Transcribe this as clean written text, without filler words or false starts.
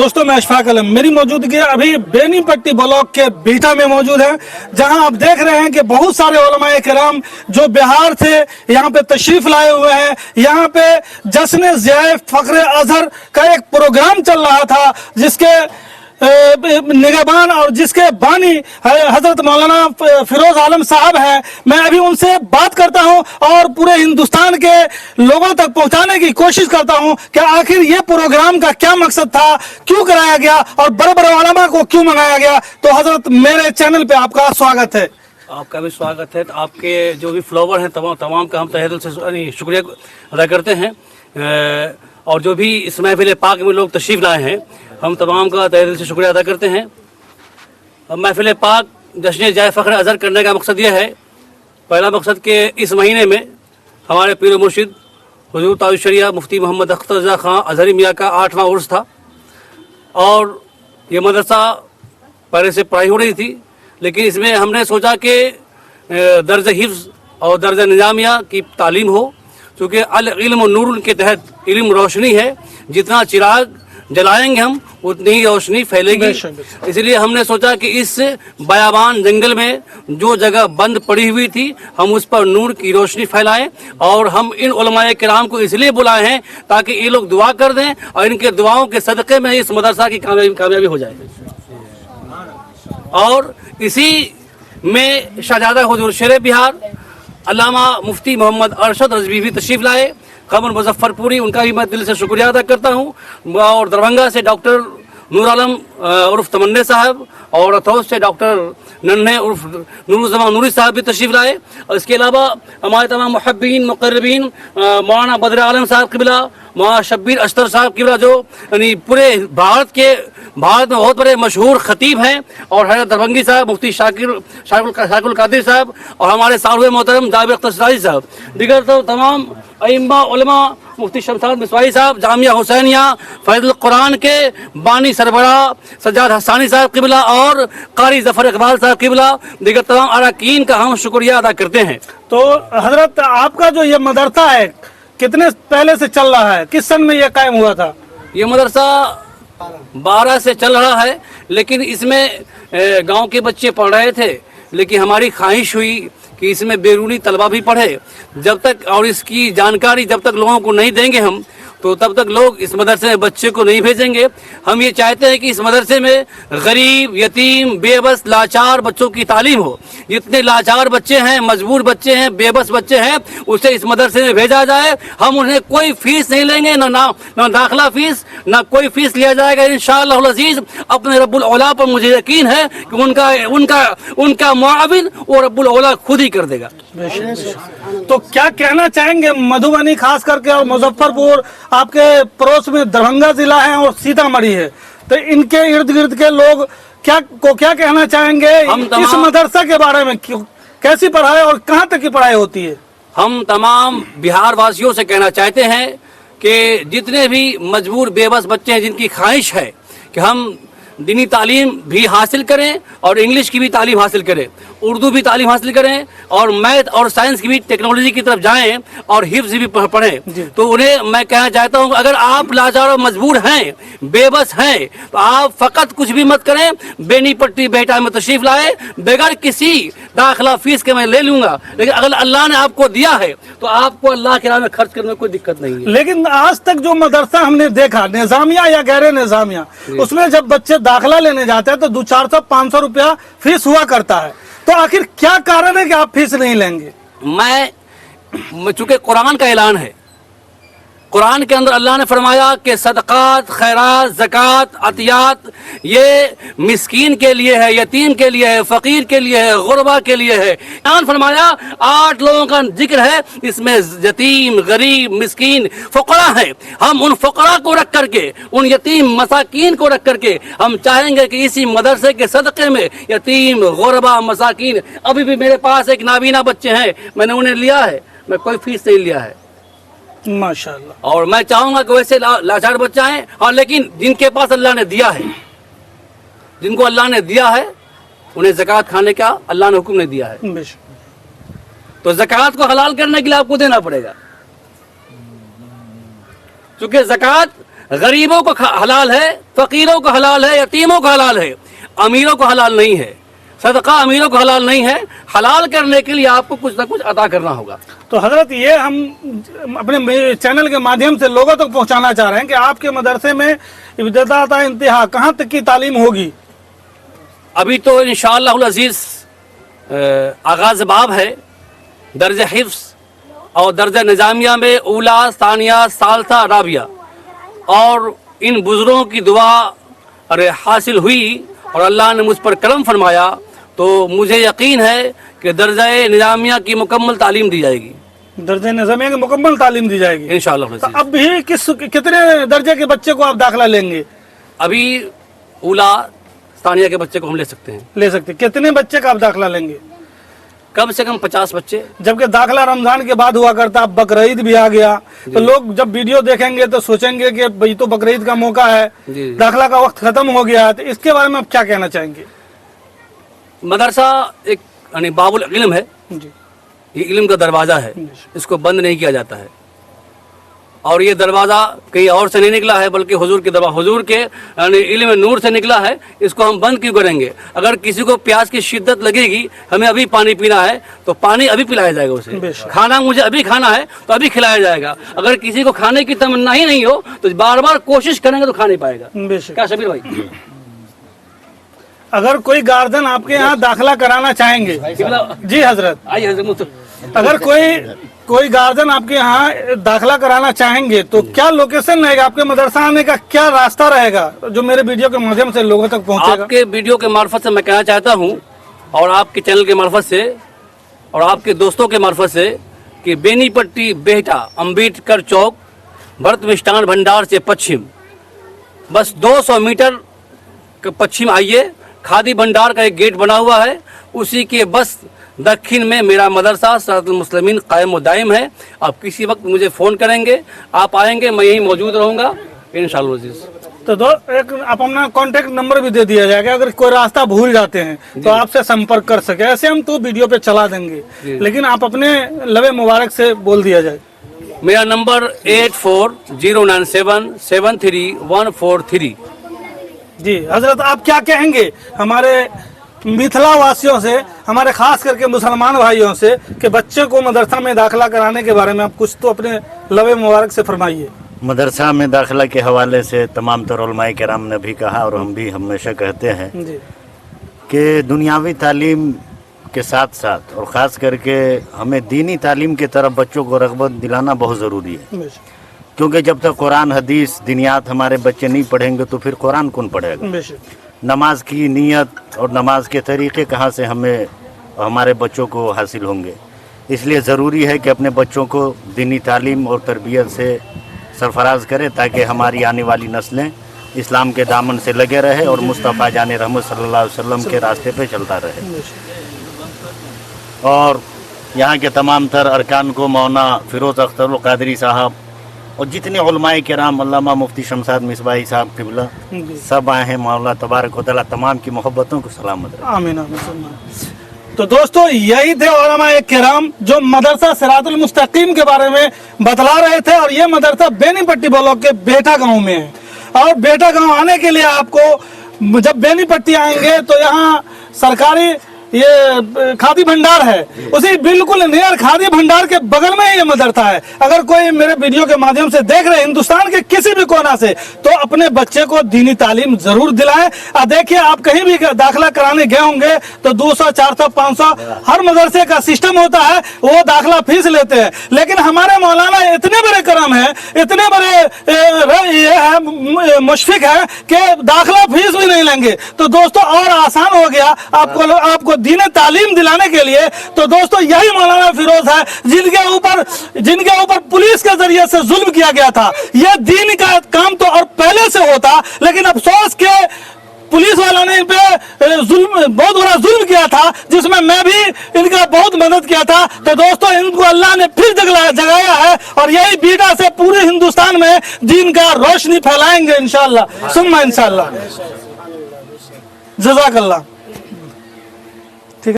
दोस्तों मैं अशफाक आलम, मेरी मौजूदगी अभी बेनीपट्टी ब्लॉक के बीटा में मौजूद है, जहां आप देख रहे हैं कि बहुत सारे उलमाए किराम जो बिहार से यहाँ पे तशरीफ लाए हुए हैं। यहाँ पे जश्न ज़ियाए फ़ख्र अज़हर का एक प्रोग्राम चल रहा था, जिसके निगहबान और जिसके बानी हजरत मौलाना फिरोज आलम साहब हैं। मैं अभी उनसे बात करता हूं और पूरे हिंदुस्तान के लोगों तक पहुंचाने की कोशिश करता हूं कि आखिर ये प्रोग्राम का क्या मकसद था, क्यों कराया गया और बड़े बड़े उलमा को क्यों मंगाया गया। तो हजरत, मेरे चैनल पे आपका स्वागत है। आपका भी स्वागत है। तो आपके जो भी फॉलोवर हैं तमाम का हम तहे दिल से शुक्रिया अदा करते हैं, और जो भी इस महफिल पाक में लोग तशरीफ़ लाए हैं, हम तमाम का तहे दिल से शुक्रिया अदा करते हैं। महफिल पाक जश्न ज़ियाए फ़ख्र अज़हर करने का मकसद यह है, पहला मकसद कि इस महीने में हमारे पीर मुर्शिद हुज़ूर ताज शरिया मुफ्ती मोहम्मद अख्तर रज़ा खां अज़हरी मियाँ का 8वां उर्स था, और ये मदरसा पहले से पढ़ाई हो रही थी, लेकिन इसमें हमने सोचा कि दर्ज हिफ्ज़ और दर्ज निज़ामिया की तालीम हो, क्योंकि अल इल्म नूर के तहत इल्म रोशनी है, जितना चिराग जलाएंगे हम उतनी ही रोशनी फैलेगी। इसलिए हमने सोचा कि इस बयाबान जंगल में जो जगह बंद पड़ी हुई थी, हम उस पर नूर की रोशनी फैलाएं, और हम इन उलमाए किराम को इसलिए बुलाए हैं ताकि ये लोग दुआ कर दें और इनके दुआओं के सदक़े में इस मदरसा की कामयाबी हो जाए। और इसी में शाहजादा हुजूर शेर बिहार अल्लामा मुफ्ती मोहम्मद अरशद रज़वी भी तशरीफ़ लाए, कमर मुजफ्फरपुरी, उनका भी मैं दिल से शुक्रिया अदा करता हूँ। और दरभंगा से डॉक्टर नूर आलम उर्फ तमन्ने साहब, और अथौस से डॉक्टर नन्हे उर्फ नूरुज़्ज़मान नूरी साहब भी तशरीफ़ लाए। और इसके अलावा हमारे तमाम मुहब्बीन मुक़र्रबीन मौलाना बदर आलम साहब क़िबला, मौलाना शब्बीर अख्तर साहब क़िबला, जो यानी पूरे भारत में बहुत बड़े मशहूर ख़तीब हैं, और हज़रत दरभंगी साहब मुफ्ती शाकिरुल कादिर साहब, और हमारे सालवे मोहतरम जाबिर अख्तर सिराजी साहब, दीगर तो तमाम अइम्मा उलमा, मुफ्ती शमशाद मिसवाई साहब जामिया हुसैनिया फैज़ुल कुरान के बानी सरबरा सज्जाद हसानी साहब क़िबला, और कारी ज़फ़र इक़बाल साहब क़िबला, दीगर तमाम अरकान का हम शुक्रिया अदा करते हैं। तो हजरत, आपका जो ये मदरसा है कितने पहले से चल रहा है, किस सन में ये कायम हुआ था? ये मदरसा 12 से चल रहा है, लेकिन इसमें गांव के बच्चे पढ़ रहे थे, लेकिन हमारी ख्वाहिश हुई कि इसमें बैरूनी तलबा भी पढ़े। जब तक और इसकी जानकारी जब तक लोगों को नहीं देंगे हम, तो तब तक लोग इस मदरसे में बच्चे को नहीं भेजेंगे। हम ये चाहते हैं कि इस मदरसे में गरीब, यतीम, बेबस, लाचार बच्चों की तालीम हो। जितने लाचार बच्चे हैं, मजबूर बच्चे हैं, बेबस बच्चे हैं, उसे इस मदरसे में भेजा जाए। हम उन्हें कोई फीस नहीं लेंगे, ना दाखिला फीस, ना कोई फीस लिया जाएगा इंशाअल्लाह अज़ीज़। अपने रब्बुल औला पर मुझे यकीन है कि उनका मुआविन वो रब्बुल औला खुद ही कर देगा। तो क्या कहना चाहेंगे, मधुबनी खास करके और मुजफ्फरपुर, आपके पड़ोस में दरभंगा जिला है और सीतामढ़ी है, तो इनके इर्द गिर्द के लोग क्या कहना चाहेंगे इस मदरसा के बारे में, कैसी पढ़ाई और कहाँ तक की पढ़ाई होती है? हम तमाम बिहार वासियों से कहना चाहते हैं कि जितने भी मजबूर बेबस बच्चे हैं, जिनकी ख्वाहिश है कि हम दीनी तालीम भी हासिल करें और इंग्लिश की भी तालीम हासिल करें, उर्दू भी तालीम हासिल करें, और मैथ और साइंस की भी, टेक्नोलॉजी की तरफ जाएं, और हिफ्ज़ भी पढ़ें, तो उन्हें मैं कहना चाहता हूं, अगर आप लाचार और मजबूर हैं, बेबस हैं, तो आप फ़कत कुछ भी मत करें, बेनीपट्टी बेटा में तशरीफ़ लाए, बगैर किसी दाखिला फीस के मैं ले लूँगा। लेकिन अगर अल्लाह ने आपको दिया है तो आपको अल्लाह के राह में खर्च करने में कोई दिक्कत नहीं है। लेकिन आज तक जो मदरसा हमने देखा, निज़ामिया या गैर निज़ामिया, उसमें जब बच्चे दाखिला लेने जाते हैं तो 200-400-500 रुपया फीस हुआ करता है। तो आखिर क्या कारण है कि आप फीस नहीं लेंगे? चूंकि कुरान का ऐलान है, कुरान के अंदर अल्लाह ने फरमाया कि सदक़ात, खैरात, ज़कात, अतियात ये मिस्कीन के लिए है, यतीम के लिए है, फ़कीर के लिए है, गुरबा के लिए है। कुरान फरमाया 8 लोगों का जिक्र है, इसमें यतीम, गरीब, मिस्कीन, फ़ुक़रा है। हम उन फ़ुक़रा को रख करके, उन यतीम मसाकीन को रख करके हम चाहेंगे कि इसी मदरसे के सदक़े में यतीम, गुरबा, मसाकीन, अभी भी मेरे पास एक नाबीना बच्चे हैं, मैंने उन्हें लिया है, मैं कोई फीस नहीं लिया है माशाअल्लाह। और मैं चाहूंगा कि वैसे लाचार बच्चा है, और लेकिन जिनके पास अल्लाह ने दिया है, जिनको अल्लाह ने दिया है, उन्हें ज़कात खाने का अल्लाह ने हुक्म नहीं दिया है, तो ज़कात को हलाल करने के लिए आपको देना पड़ेगा। क्योंकि ज़कात गरीबों को हलाल है, फकीरों को हलाल है, यतीमों को हलाल है, अमीरों को हलाल नहीं है। सदका अमीरों को हलाल नहीं है। हलाल करने के लिए आपको कुछ ना कुछ अदा करना होगा। तो हजरत ये हम अपने चैनल के माध्यम से लोगों तक पहुंचाना चाह रहे हैं कि आपके मदरसे में इब्तिदा ता इंतहा कहाँ तक की तालीम होगी? अभी तो इंशाअल्लाह अजीज आगाज बाब है, दर्जा हिफ्स और दर्जा निज़ामिया में ऊला, सानिया, सालसा, राबिया, और इन बुजुर्गों की दुआ हासिल हुई और अल्लाह ने मुझ पर करम फरमाया, तो मुझे यकीन है कि दर्जा निज़ामिया की मुकम्मल तालीम दी जाएगी। दर्जे निज़ामिया की मुकम्मल तालीम दी जाएगी इंशाअल्लाह। तो अब भी कितने दर्जे के बच्चे को आप दाखिला लेंगे? अभी ऊला, सानिया के बच्चे को हम ले सकते हैं। ले सकते। कितने बच्चे का आप दाखिला लेंगे? कम से कम 50 बच्चे। जबकि दाखिला रमजान के बाद हुआ करता, अब बकरीद भी आ गया, तो लोग जब वीडियो देखेंगे तो सोचेंगे कि भाई तो बकरीद का मौका है, दाखिला का वक्त खत्म हो गया है। तो इसके बारे में आप क्या कहना चाहेंगे? मदरसा एक यानी बाबुल इल्म है जी, ये इल्म का दरवाजा है, इसको बंद नहीं किया जाता है। और ये दरवाजा कहीं और से नहीं निकला है, बल्कि हुजूर के हुजूर के यानी इल्म नूर से निकला है। इसको हम बंद क्यों करेंगे? अगर किसी को प्यास की शिद्दत लगेगी, हमें अभी पानी पीना है, तो पानी अभी पिलाया जाएगा उसे। खाना मुझे अभी खाना है तो अभी खिलाया जाएगा। अगर किसी को खाने की तमन्ना ही नहीं हो तो बार बार कोशिश करेंगे तो खा नहीं पाएगा। क्या शबीर भाई? अगर कोई गार्जियन आपके यहाँ दाखिला कराना चाहेंगे, जी हजरत, आइए हजरत, अगर कोई गार्जियन आपके यहाँ दाखिला कराना चाहेंगे तो क्या लोकेशन रहेगा? आपके मदरसा आने का क्या रास्ता रहेगा जो मेरे वीडियो के माध्यम से लोगों तक पहुँचेगा? आपके वीडियो के मार्फत से मैं कहना चाहता हूँ, और आपके चैनल के मार्फत से और आपके दोस्तों के मार्फत से, कि बेनीपट्टी बेहटा अम्बेडकर चौक भरत मिष्ठान भंडार से पश्चिम बस 200 मीटर पश्चिम आइए, खादी भंडार का एक गेट बना हुआ है, उसी के बस दक्षिण में मेरा मदरसा सिरातुल मुस्लिमीन कायम व दायम है। आप किसी वक्त मुझे फ़ोन करेंगे, आप आएंगे, मैं यहीं मौजूद रहूँगा इंशाअल्लाह अज़ीज़। तो एक आप अपना कॉन्टेक्ट नंबर भी दे दिया जाएगा, अगर कोई रास्ता भूल जाते हैं तो आपसे संपर्क कर सके। ऐसे हम तो वीडियो पे चला देंगे, लेकिन आप अपने लवे मुबारक से बोल दिया जाए। मेरा नंबर 8409773143। जी हजरत, आप क्या कहेंगे हमारे मिथिला वासियों से, हमारे खास करके मुसलमान भाइयों से, कि बच्चे को मदरसा में दाखिला कराने के बारे में आप कुछ तो अपने लवे मुबारक से फरमाइए। मदरसा में दाखिला के हवाले से तमाम तर उलमाए किराम ने भी कहा और हम भी हमेशा कहते हैं कि दुनियावी तालीम के साथ साथ और ख़ास करके हमें दीनी तालीम की तरफ बच्चों को रग़बत दिलाना बहुत ज़रूरी है। क्योंकि जब तक कुरान हदीस दिनियात हमारे बच्चे नहीं पढ़ेंगे तो फिर कुरान कौन पढ़ेगा? नमाज की नीयत और नमाज के तरीक़े कहाँ से हमें हमारे बच्चों को हासिल होंगे? इसलिए ज़रूरी है कि अपने बच्चों को दीनी तालीम और तरबियत से सरफराज करें, ताकि हमारी आने वाली नस्लें इस्लाम के दामन से लगे रहे और मुस्तफ़ा जान रहमत सल्लल्लाहु अलैहि वसल्लम के रास्ते पे चलता रहे। और यहाँ के तमाम तर अरकान को मौलाना फ़िरोज़ अख्तर क़ादरी साहब और जितने उलमाए किराम, अल्लामा मुफ्ती शमसाद मिसबाही साहब क़िबला, सब आए हैं। मौला तबारक व तआला तमाम की मोहब्बतों को सलामत रहे। आमीन आमीन। तो दोस्तों, यही थे उलमाए किराम जो मदरसा सिरातुल मुस्तकीम के बारे में बतला रहे थे। और ये मदरसा बेनीपट्टी ब्लॉक के बेटा गांव में है। और बेटा गांव आने के लिए आपको जब बेनीपट्टी आएंगे तो यहाँ सरकारी ये खादी भंडार है, उसी बिल्कुल नियर खादी भंडार के बगल में ही ये मदरसा है। अगर कोई मेरे वीडियो के माध्यम से देख रहे हैं हिंदुस्तान के किसी भी कोना से, तो अपने बच्चे को दीनी तालीम जरूर दिलाएं। देखिए, आप कहीं भी दाखिला कराने गए होंगे तो 200, 400, 500 हर मदरसे का सिस्टम होता है, वो दाखिला फीस लेते हैं। लेकिन हमारे मौलाना इतने बड़े करम है, इतने बड़े ये है मुशफिक है कि दाखिला फीस भी नहीं लेंगे। तो दोस्तों, और आसान हो गया आपको दीन तालीम दिलाने के लिए। तो दोस्तों, यही मौलाना फिरोज है जिनके ऊपर पुलिस के जरिए से जुल्म किया गया था। यह दीन का काम तो और पहले से होता, लेकिन अफसोस के पुलिस वालों ने इन पे बहुत बड़ा जुल्म किया था, जिसमें मैं भी इनका बहुत मदद किया था। तो दोस्तों, इनको अल्लाह ने फिर जगाया है और यही बीटा से पूरे हिंदुस्तान में दीन का रोशनी फैलाएंगे इंशाअल्लाह सुम्मा इंशाअल्लाह। जज़ाकल्लाह।